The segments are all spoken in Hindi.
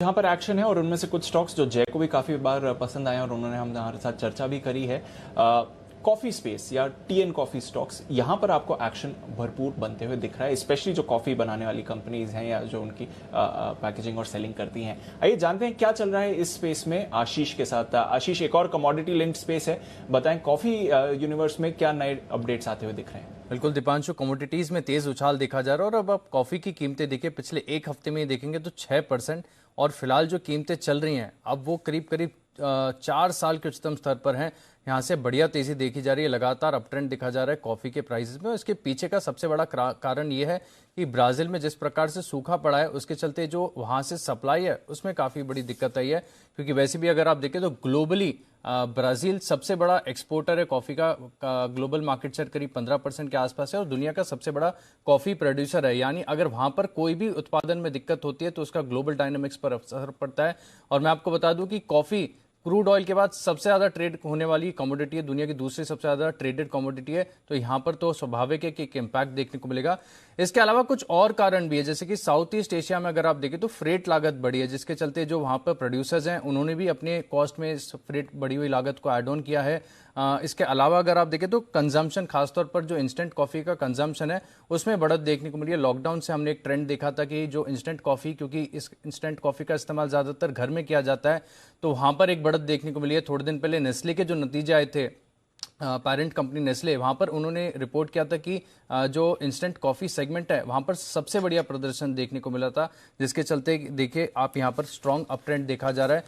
यहाँ पर एक्शन है और उनमें से कुछ स्टॉक्स जो जय को भी काफी बार पसंद आए और उन्होंने हमारे साथ चर्चा भी करी है। कॉफी स्पेस या टी एंड कॉफी स्टॉक्स, यहाँ पर आपको एक्शन भरपूर बनते हुए दिख रहा है, स्पेशली जो कॉफी बनाने वाली कंपनीज हैं या जो उनकी पैकेजिंग और सेलिंग करती हैं। आइए जानते हैं क्या चल रहा है इस स्पेस में आशीष के साथ। आशीष, एक और कमोडिटी लिंक्ड स्पेस है, बताएं कॉफी यूनिवर्स में क्या नए अपडेट्स आते हुए दिख रहे हैं। बिल्कुल दीपांशु, कमोडिटीज में तेज उछाल देखा जा रहा है और अब आप कॉफी की कीमतें देखिए, पिछले एक हफ्ते में देखेंगे तो 6%, और फिलहाल जो कीमतें चल रही हैं अब वो करीब करीब 4 साल के उच्चतम स्तर पर हैं। यहाँ से बढ़िया तेजी देखी जा रही है, लगातार अप ट्रेंड दिखा जा रहा है कॉफी के प्राइसेस में। इसके पीछे का सबसे बड़ा कारण ये है कि ब्राजील में जिस प्रकार से सूखा पड़ा है उसके चलते जो वहाँ से सप्लाई है उसमें काफ़ी बड़ी दिक्कत आई है, क्योंकि वैसे भी अगर आप देखें तो ग्लोबली ब्राजील सबसे बड़ा एक्सपोर्टर है कॉफ़ी का। ग्लोबल मार्केट शेयर करीब 15% के आसपास है और दुनिया का सबसे बड़ा कॉफ़ी प्रोड्यूसर है। यानी अगर वहाँ पर कोई भी उत्पादन में दिक्कत होती है तो उसका ग्लोबल डायनामिक्स पर असर पड़ता है। और मैं आपको बता दूं कि कॉफ़ी क्रूड ऑयल के बाद सबसे ज्यादा ट्रेड होने वाली कमोडिटी है, दुनिया की दूसरी सबसे ज्यादा ट्रेडेड कमोडिटी है, तो यहां पर तो स्वाभाविक है कि एक इम्पैक्ट देखने को मिलेगा। इसके अलावा कुछ और कारण भी है, जैसे कि साउथ ईस्ट एशिया में अगर आप देखें तो फ्रेट लागत बढ़ी है, जिसके चलते जो वहां पर प्रोड्यूसर्स हैं उन्होंने भी अपने कॉस्ट में इस फ्रेट बढ़ी हुई लागत को एड ऑन किया है। इसके अलावा अगर आप देखें तो कंजम्पशन, खासतौर पर जो इंस्टेंट कॉफी का कंजम्पशन है उसमें बढ़त देखने को मिली है। लॉकडाउन से हमने एक ट्रेंड देखा था कि जो इंस्टेंट कॉफी, क्योंकि इस इंस्टेंट कॉफी का इस्तेमाल ज्यादातर घर में किया जाता है, तो वहां पर एक बढ़त देखने को मिली है। थोड़े दिन पहले नेस्ले के जो नतीजे आए थे, पेरेंट कंपनी नेस्ले, वहां पर उन्होंने रिपोर्ट किया था कि जो इंस्टेंट कॉफी सेगमेंट है वहां पर सबसे बढ़िया प्रदर्शन देखने को मिला था, जिसके चलते देखिए आप यहां पर स्ट्रॉन्ग अप ट्रेंड देखा जा रहा है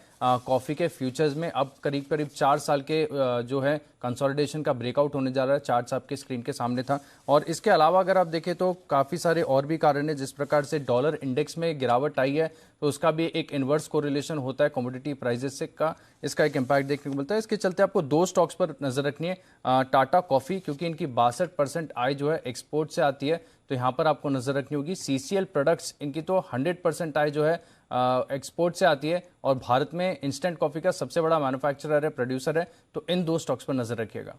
कॉफी के फ्यूचर्स में। अब करीब करीब 4 साल के जो है कंसोलिडेशन का ब्रेकआउट होने जा रहा है, चार्ट्स आपके स्क्रीन के सामने था। और इसके अलावा अगर आप देखें तो काफी सारे और भी कारण है, जिस प्रकार से डॉलर इंडेक्स में गिरावट आई है तो उसका भी एक इनवर्स कोरिलेशन होता है कमोडिटी प्राइसेस से का, इसका एक इम्पैक्ट देखने को मिलता है। इसके चलते आपको 2 स्टॉक्स पर नजर रखनी है। टाटा कॉफी, क्योंकि इनकी 62% आय जो है एक्सपोर्ट से आती है, तो यहाँ पर आपको नजर रखनी होगी। सीसीएल प्रोडक्ट्स, इनकी तो 100% आय जो है एक्सपोर्ट से आती है और भारत में इंस्टेंट कॉफी का सबसे बड़ा मैन्युफैक्चरर है, प्रोड्यूसर है, तो इन 2 स्टॉक्स पर नजर रखिएगा।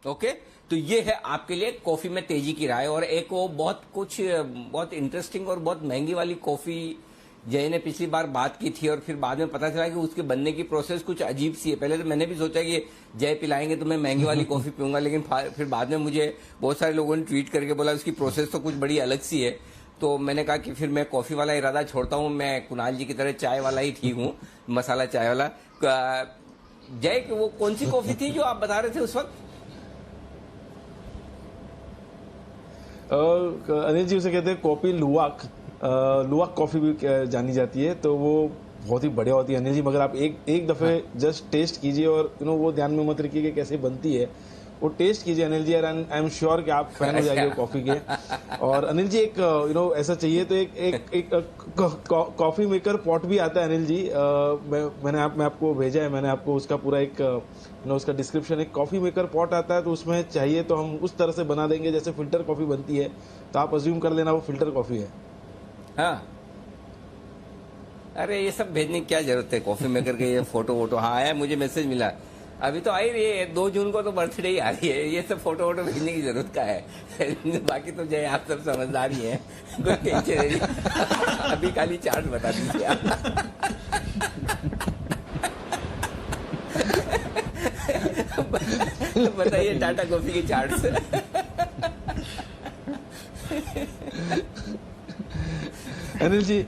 ओके, तो ये है आपके लिए कॉफी में तेजी की राय। और एक वो बहुत इंटरेस्टिंग और बहुत महंगी वाली कॉफी जय ने पिछली बार बात की थी और फिर बाद में पता चला कि उसके बनने की प्रोसेस कुछ अजीब सी है। पहले तो मैंने भी सोचा कि जय पिलाएंगे तो मैं महंगी वाली कॉफी पीऊंगा, लेकिन फिर बाद में मुझे बहुत सारे लोगों ने ट्वीट करके बोला उसकी प्रोसेस तो कुछ बड़ी अलग सी है। तो मैंने कहा कि फिर मैं कॉफी वाला इरादा छोड़ता हूं, मैं कुणाल जी की तरह चाय वाला ही ठीक हूं, मसाला चाय वाला। जय, वो कौन सी कॉफी थी जो आप बता रहे थे उस वक्त? अनिल जी उसे कहते हैं कॉफी लुवाक, लुवाक कॉफी भी जानी जाती है, तो वो बहुत ही बढ़िया होती है अनिल जी। मगर आप एक दफे जस्ट टेस्ट कीजिए और वो ध्यान में मत रखिए कि कैसे बनती है, वो टेस्ट कीजिए अनिल जी, और आई एम श्योर कि आप फैन हो जाएंगे कॉफी के। और अनिल जी एक ऐसा चाहिए तो एक कॉफी मेकर पॉट भी आता है अनिल जी, मैं आपको भेजा है, मैंने आपको उसका पूरा एक उसका डिस्क्रिप्शन, एक कॉफी मेकर पॉट आता है, तो उसमें चाहिए तो हम उस तरह से बना देंगे जैसे फिल्टर कॉफी बनती है, तो आप अज्यूम कर लेना वो फिल्टर कॉफी है। हाँ, अरे ये सब भेजने की क्या जरूरत है कॉफी मेकर के, ये फोटो वोटो। हाँ आया, मुझे मैसेज मिला, अभी तो आई रही है, 2 जून को तो बर्थडे ही आ रही है, ये सब फोटो वोटो भेजने की जरूरत का है। बाकी तो जय आप सब समझदार ही है, कोई टेंशन नहीं। अभी खाली चार्ट बता दीजिए आप। बताइए टाटा कॉफी के charts. Anil ji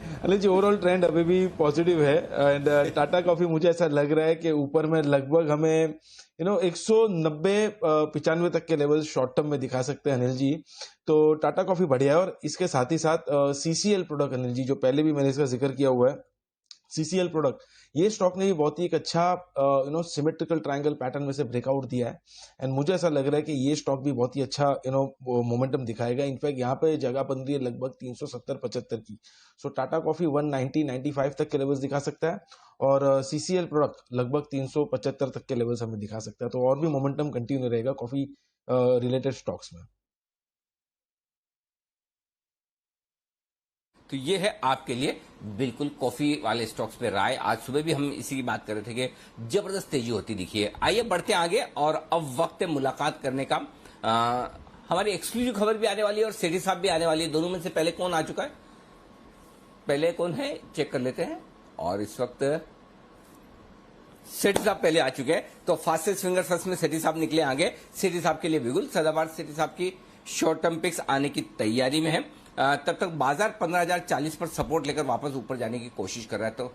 overall trend अभी भी पॉजिटिव है, एंड टाटा कॉफी मुझे ऐसा लग रहा है कि ऊपर में लगभग हमें 190-95 तक के लेवल शॉर्ट टर्म में दिखा सकते हैं अनिल जी। तो टाटा कॉफी बढ़िया है। और इसके साथ ही साथ सीसीएल प्रोडक्ट अनिल जी, जो पहले भी मैंने इसका जिक्र किया हुआ है, सीसीएल प्रोडक्ट, ये स्टॉक ने भी बहुत ही एक अच्छा सिमेट्रिकल ट्रायंगल पैटर्न में से ब्रेकआउट दिया है, एंड मुझे ऐसा लग रहा है कि ये स्टॉक भी बहुत ही अच्छा मोमेंटम दिखाएगा। इनफैक्ट यहाँ पे जगह बन रही है लगभग 370-75 की। सो टाटा कॉफी 190-95 तक के लेवल्स दिखा सकता है और सीसीएल प्रोडक्ट लगभग 375 तक के लेवल्स हमें दिखा सकता है। तो और भी मोमेंटम कंटिन्यू रहेगा कॉफी रिलेटेड स्टॉक्स में। तो ये है आपके लिए बिल्कुल कॉफी वाले स्टॉक्स पे राय। आज सुबह भी हम इसी की बात कर रहे थे कि जबरदस्त तेजी होती दिखी है। आइए बढ़ते आगे, और अब वक्त है मुलाकात करने का। हमारी एक्सक्लूसिव खबर भी आने वाली है और सेठी साहब भी आने वाली है। दोनों में से पहले कौन आ चुका है? पहले कौन है चेक कर लेते हैं। और इस वक्त सेठी साहब पहले आ चुके हैं, तो फास्टेस्ट फिंगर फर्स्ट में सेठी साहब निकले आगे। सेठी साहब के लिए बिगुल सदाबहार सेठी साहब की शॉर्ट टर्म पिक्स आने की तैयारी में है। तब तक बाजार 15,040 पर सपोर्ट लेकर वापस ऊपर जाने की कोशिश कर रहा है, तो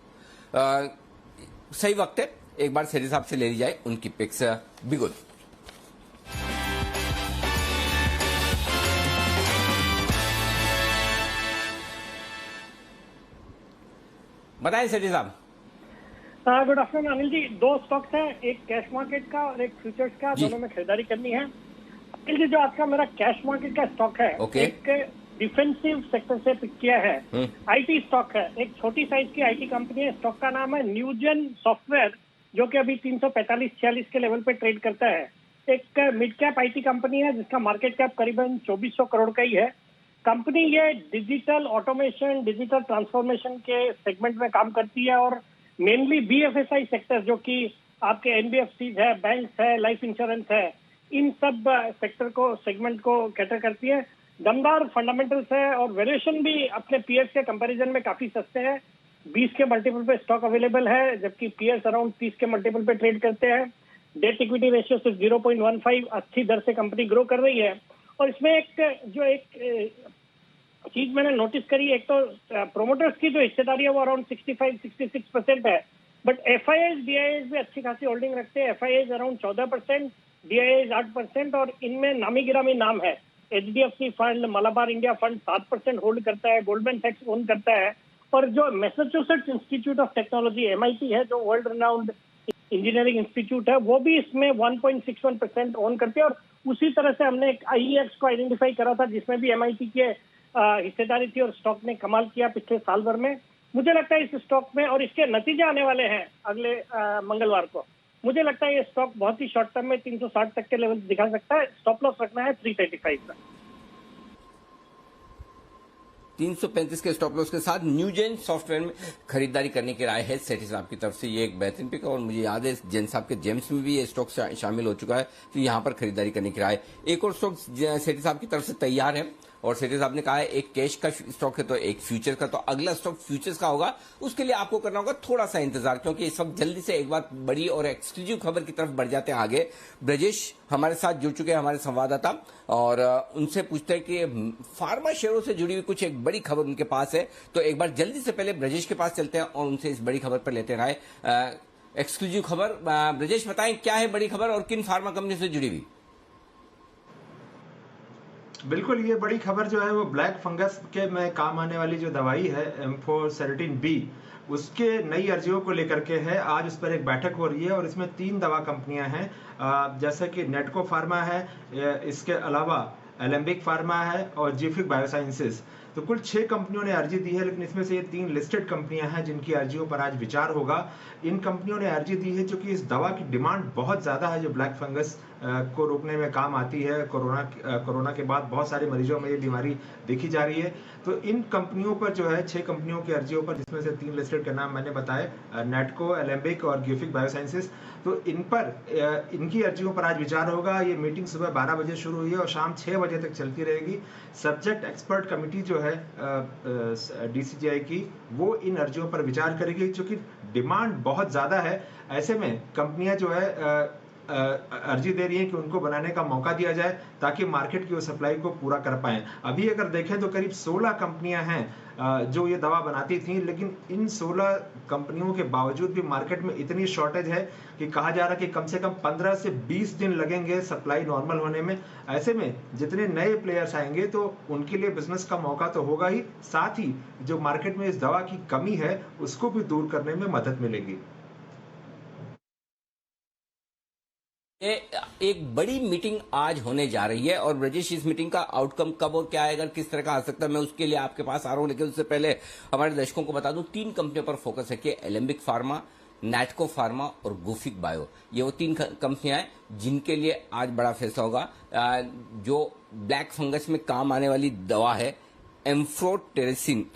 सही वक्त है एक बार सेठी साहब से ले ली जाए उनकी पिक्स बिगुल। बताएं सेठी साहब। Good afternoon Anil ji. दो स्टॉक्स हैं, एक कैश मार्केट का और एक फ्यूचर्स का, दोनों में खरीदारी करनी है। अनिल जी, जो आज का मेरा कैश मार्केट का स्टॉक है, एक डिफेंसिव सेक्टर से पिक किया है। आईटी स्टॉक है, एक छोटी साइज की आईटी कंपनी है। स्टॉक का नाम है न्यूजेन सॉफ्टवेयर, जो कि अभी 345-46 के लेवल पे ट्रेड करता है। एक मिड कैप आईटी कंपनी है जिसका मार्केट कैप करीबन 2400 करोड़ का ही है। कंपनी ये डिजिटल ऑटोमेशन, डिजिटल ट्रांसफॉर्मेशन के सेगमेंट में काम करती है और मेनली बीएफएसआई सेक्टर, जो कि आपके एनबीएफसी है, बैंक्स है, लाइफ इंश्योरेंस है, इन सब सेक्टर को, सेगमेंट को कैटर करती है। दमदार फंडामेंटल्स है और वैल्यूएशन भी अपने पीएर्स के कंपैरिजन में काफी सस्ते हैं। 20 के मल्टीपल पे स्टॉक अवेलेबल है, जबकि पीएर्स अराउंड 30 के मल्टीपल पे ट्रेड करते हैं। डेट इक्विटी रेशियो सिर्फ 0.15, अच्छी दर से कंपनी ग्रो कर रही है। और इसमें एक चीज मैंने नोटिस करी, एक तो प्रोमोटर्स की जो हिस्सेदारी है वो अराउंड 65-66% है, बट एफआईआईज डीआईआईज भी अच्छी खासी होल्डिंग रखते हैं। एफआईआईज अराउंड 14%, डीआईआईज 8%, और इनमें नामी गिरामी नाम है। HDFC fund, Malabar India fund 7% hold करता है, गोल्डमैन सैक्स ओन करता है, और जो Massachusetts institute of technology MIT है, जो वर्ल्ड रिनाउंड इंजीनियरिंग इंस्टीट्यूट है, वो भी इसमें 1.61% ओन करते हैं। और उसी तरह से हमने एक आईईएक्स को आइडेंटिफाई करा था जिसमें भी एमआईटी के हिस्सेदारी थी, और स्टॉक ने कमाल किया पिछले साल भर में। मुझे लगता है इस स्टॉक में, और इसके नतीजे आने वाले हैं अगले मंगलवार को, मुझे लगता है ये स्टॉक बहुत ही शॉर्ट टर्म में 360 तक के लेवल दिखा सकता है। स्टॉप लॉस रखना है 335 का। 335 के स्टॉप लॉस के साथ न्यूजेन सॉफ्टवेयर में खरीदारी करने की राय है सेठी साहब की तरफ से। ये एक बेहतरीन पिक है, और मुझे याद है जैन साहब के जेम्स में भी ये स्टॉक शामिल हो चुका है, तो यहां पर खरीदारी करने की राय। एक और स्टॉक सेठी साहब की तरफ से तैयार है, और सेठी साहब ने कहा है एक कैश का स्टॉक है तो एक फ्यूचर का, तो अगला स्टॉक फ्यूचर्स का होगा। उसके लिए आपको करना होगा थोड़ा सा इंतजार, क्योंकि इस वक्त जल्दी से एक बार बड़ी और एक्सक्लूसिव खबर की तरफ बढ़ जाते हैं आगे। ब्रजेश हमारे साथ जुड़ चुके हैं, हमारे संवाददाता, और उनसे पूछते हैं कि फार्मा शेयरों से जुड़ी हुई कुछ एक बड़ी खबर उनके पास है, तो एक बार जल्दी से पहले ब्रजेश के पास चलते हैं और उनसे इस बड़ी खबर पर लेते रहे एक्सक्लूसिव खबर। ब्रजेश बताएं क्या है बड़ी खबर और किन फार्मा कंपनी से जुड़ी हुई? बिल्कुल, ये बड़ी खबर जो है वो ब्लैक फंगस के में काम आने वाली जो दवाई है एम्फोसेरेटिन बी, उसके नई अर्जियों को लेकर के है। आज उस पर एक बैठक हो रही है और इसमें 3 दवा कंपनियां हैं, जैसे कि नेटको फार्मा है, इसके अलावा एलेम्बिक फार्मा है और जिफिक बायोसाइंसेस। तो कुल 6 कंपनियों ने अर्जी दी है, लेकिन इसमें से ये 3 लिस्टेड कंपनियां हैं जिनकी अर्जियों पर आज विचार होगा। इन कंपनियों ने अर्जी दी है क्योंकि इस दवा की डिमांड बहुत ज्यादा है, जो ब्लैक फंगस को रोकने में काम आती है। कोरोना के बाद बहुत सारे मरीजों में ये बीमारी देखी जा रही है। तो इन कंपनियों पर जो है 6 कंपनियों की अर्जियों पर, जिसमें से 3 लिस्टेड के नाम मैंने बताए, नेटको, एलेम्बिक और गिफिक बायोसाइंसेस, तो इन पर इनकी अर्जियों पर आज विचार होगा। ये मीटिंग सुबह 12 बजे शुरू हुई है और शाम 6 बजे तक चलती रहेगी। सब्जेक्ट एक्सपर्ट कमेटी जो है डीसीजीआई की, वो इन अर्जियों पर विचार करेगी। क्योंकि डिमांड बहुत ज्यादा है, ऐसे में कंपनियां जो है अर्जी दे रही है कि उनको बनाने का मौका दिया जाए ताकि मार्केट की वो सप्लाई को पूरा कर पाए। अभी अगर देखें तो करीब 16 कंपनियां हैं जो ये दवा बनाती थी, लेकिन इन 16 कंपनियों के बावजूद भी मार्केट में इतनी शॉर्टेज है कि कहा जा रहा है कि कम से कम 15 से 20 दिन लगेंगे सप्लाई नॉर्मल होने में। ऐसे में जितने नए प्लेयर्स आएंगे तो उनके लिए बिजनेस का मौका तो होगा ही, साथ ही जो मार्केट में इस दवा की कमी है उसको भी दूर करने में मदद मिलेगी। एक बड़ी मीटिंग आज होने जा रही है, और ब्रजेश इस मीटिंग का आउटकम कब और क्या आएगा, किस तरह का आ सकता है, मैं उसके लिए आपके पास आ रहा हूं। लेकिन उससे पहले हमारे दर्शकों को बता दूं 3 कंपनियों पर फोकस है कि एलेम्बिक फार्मा, नेटको फार्मा और गुफिक बायो। ये वो 3 कंपनियां हैं जिनके लिए आज बड़ा फैसला होगा। जो ब्लैक फंगस में काम आने वाली दवा है एम्फोटेरेसिन।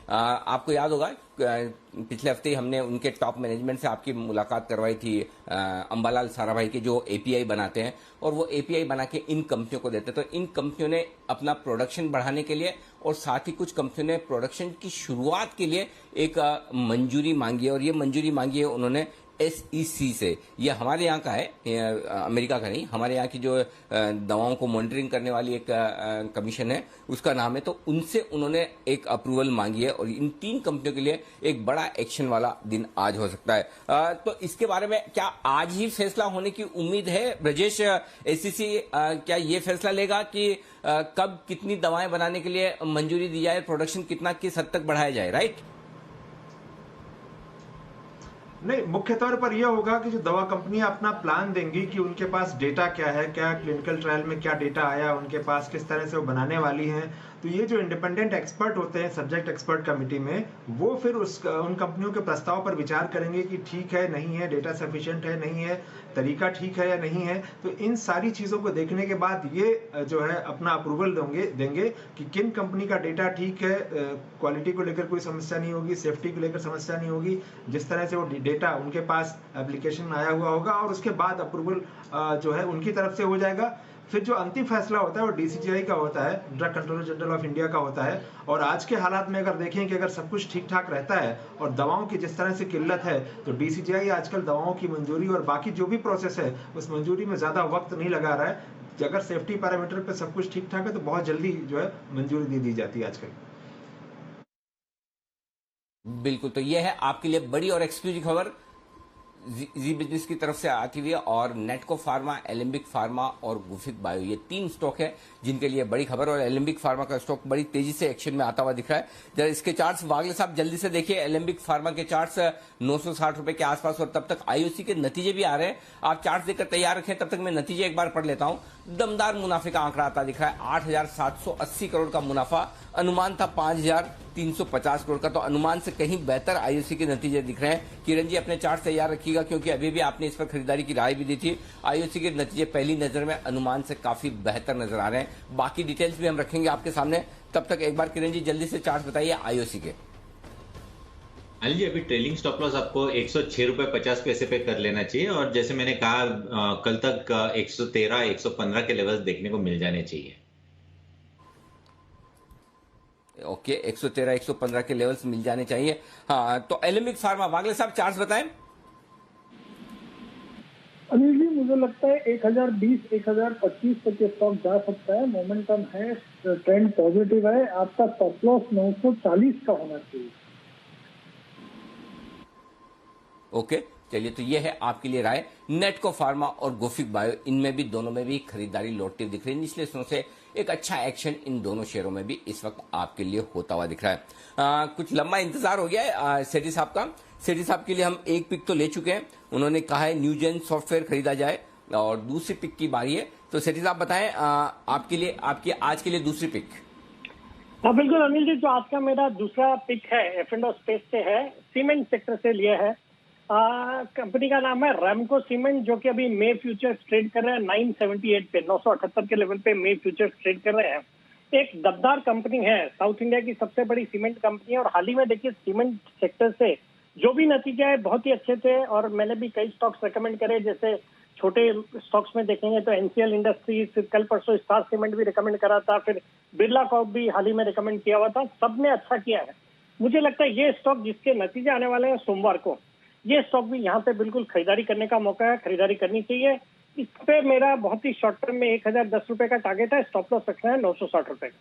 आपको याद होगा पिछले हफ्ते ही हमने उनके टॉप मैनेजमेंट से आपकी मुलाकात करवाई थी, अंबालाल साराभाई के, जो एपीआई बनाते हैं और वो एपीआई बना के इन कंपनियों को देते हैं। तो इन कंपनियों ने अपना प्रोडक्शन बढ़ाने के लिए और साथ ही कुछ कंपनियों ने प्रोडक्शन की शुरुआत के लिए एक मंजूरी मांगी है, और ये मंजूरी मांगी है उन्होंने SEC से। ये हमारे यहाँ का है, अमेरिका का नहीं, हमारे यहाँ की जो दवाओं को मॉनिटरिंग करने वाली एक कमीशन है, उसका नाम है। तो उनसे उन्होंने एक अप्रूवल मांगी है और इन 3 कंपनियों के लिए एक बड़ा एक्शन वाला दिन आज हो सकता है। तो इसके बारे में क्या आज ही फैसला होने की उम्मीद है ब्रजेश? SEC क्या ये फैसला लेगा कि कब कितनी दवाएं बनाने के लिए मंजूरी दी जाए, प्रोडक्शन कितना किस हद तक बढ़ाया जाए, राइट? नहीं, मुख्य तौर पर यह होगा कि जो दवा कंपनियां अपना प्लान देंगी कि उनके पास डेटा क्या है, क्या क्लिनिकल ट्रायल में क्या डेटा आया उनके पास, किस तरह से वो बनाने वाली हैं। तो ये जो इंडिपेंडेंट एक्सपर्ट होते हैं सब्जेक्ट एक्सपर्ट कमेटी में, वो फिर उन कंपनियों के प्रस्ताव पर विचार करेंगे कि ठीक है नहीं है, डेटा सफिशिएंट है नहीं है, तरीका ठीक है या नहीं है। तो इन सारी चीजों को देखने के बाद ये जो है अपना अप्रूवल देंगे कि किन कंपनी का डेटा ठीक है, क्वालिटी को लेकर कोई समस्या नहीं होगी, सेफ्टी को लेकर समस्या नहीं होगी, जिस तरह से वो डेटा उनके पास एप्लीकेशन में आया हुआ होगा, और उसके बाद अप्रूवल जो है उनकी तरफ से हो जाएगा। फिर जो अंतिम फैसला होता है वो DCGI का होता है, drug controller general of India का होता है। और आज के हालात में अगर देखें कि अगर सब कुछ ठीक ठाक रहता है और दवाओं की जिस तरह से किल्लत है, तो DCGI आजकल दवाओं की मंजूरी और बाकी जो भी प्रोसेस है उस मंजूरी में ज्यादा वक्त नहीं लगा रहा है। अगर सेफ्टी पैरामीटर पे सब कुछ ठीक ठाक है तो बहुत जल्दी जो है मंजूरी दी जाती है आजकल। बिल्कुल, तो ये है आपके लिए बड़ी और एक्सक्लूसिव खबर जी बिजनेस की तरफ से आती हुई है। और नेटको फार्मा, एलेम्बिक फार्मा और गुफिक बायो, ये 3 स्टॉक है जिनके लिए बड़ी खबर। और एलेम्बिक फार्मा का स्टॉक बड़ी तेजी से एक्शन में आता हुआ दिख रहा है। जरा इसके चार्ट्स वागले साहब जल्दी से देखिए। एलेम्बिक फार्मा के चार्ट्स 960 रुपए के आसपास, और तब तक IOC के नतीजे भी आ रहे हैं। आप चार्ट देखकर तैयार रखें, तब तक मैं नतीजे एक बार पढ़ लेता हूं। दमदार मुनाफे का आंकड़ा आता दिख रहा है, 8,780 करोड़ का मुनाफा। अनुमान था 5,350 करोड़ का, तो अनुमान से कहीं बेहतर IOC के नतीजे दिख रहे हैं। किरण जी अपने चार्ट तैयार रखिएगा, क्योंकि अभी भी आपने इस पर खरीदारी की राय भी दी थी। IOC के नतीजे पहली नजर में अनुमान से काफी बेहतर नजर आ रहे हैं। बाकी डिटेल्स भी हम रखेंगे आपके सामने। तब तक एक बार किरण जी जल्दी से चार्ट बताइए IOC के। अनिल जी, अभी ट्रेलिंग स्टॉप लॉस आपको 106 रुपए 50 पैसे पे कर लेना चाहिए, और जैसे मैंने कहा कल तक 113, 115 के लेवल्स देखने को मिल जाने चाहिए। ओके, 113, 115 के लेवल्स मिल जाने चाहिए। हाँ, तो एलेम्बिक फार्मा, वागले साहब चार्ट बताएं। अनिल जी, मुझे लगता है 1020, 1025 तक ये स्टॉक जा सकता है। मोमेंटम है, ट्रेंड पॉजिटिव है। आपका स्टॉप लॉस 940 का होना चाहिए। ओके, चलिए, तो ये है आपके लिए राय। नेटको फार्मा और गुफिक बायो, इनमें भी, दोनों में भी खरीदारी लौटती दिख रही है। निचले हिस्सों से एक अच्छा एक्शन इन दोनों शेयरों में भी इस वक्त आपके लिए होता हुआ दिख रहा है। कुछ लंबा इंतजार हो गया है सेठी साहब का। सेठी साहब के लिए हम एक पिक तो ले चुके हैं, उन्होंने कहा है न्यूजेन सॉफ्टवेयर खरीदा जाए, और दूसरी पिक की बारी है। तो सेठी साहब बताएं आपके लिए, आपकी आज के लिए दूसरी पिक। हाँ बिल्कुल अनिल जी, जो आज का मेरा दूसरा पिक है F&O स्पेस से है, सीमेंट सेक्टर से लिया है। कंपनी का नाम है रैमको सीमेंट, जो कि अभी मे फ्यूचर्स ट्रेड कर रहे हैं 978 पे, 978 के लेवल पे मे फ्यूचर्स ट्रेड कर रहे हैं। एक दबदार कंपनी है, साउथ इंडिया की सबसे बड़ी सीमेंट कंपनी है। और हाल ही में देखिए सीमेंट सेक्टर से जो भी नतीजे आए बहुत ही अच्छे थे, और मैंने भी कई स्टॉक्स रेकमेंड करे। जैसे छोटे स्टॉक्स में देखेंगे तो NCL इंडस्ट्रीज, फिर कल परसों स्टार सीमेंट भी रिकमेंड करा था, फिर बिरला कॉर्प भी हाल ही में रिकमेंड किया हुआ था। सबने अच्छा किया है। मुझे लगता है ये स्टॉक जिसके नतीजे आने वाले हैं सोमवार को, ये स्टॉक भी यहाँ पे बिल्कुल खरीदारी करने का मौका है, खरीदारी करनी चाहिए। इस पे मेरा बहुत ही शॉर्ट टर्म में 1010 रुपए का टारगेट है, स्टॉप लॉस रखना है 960 रुपए का।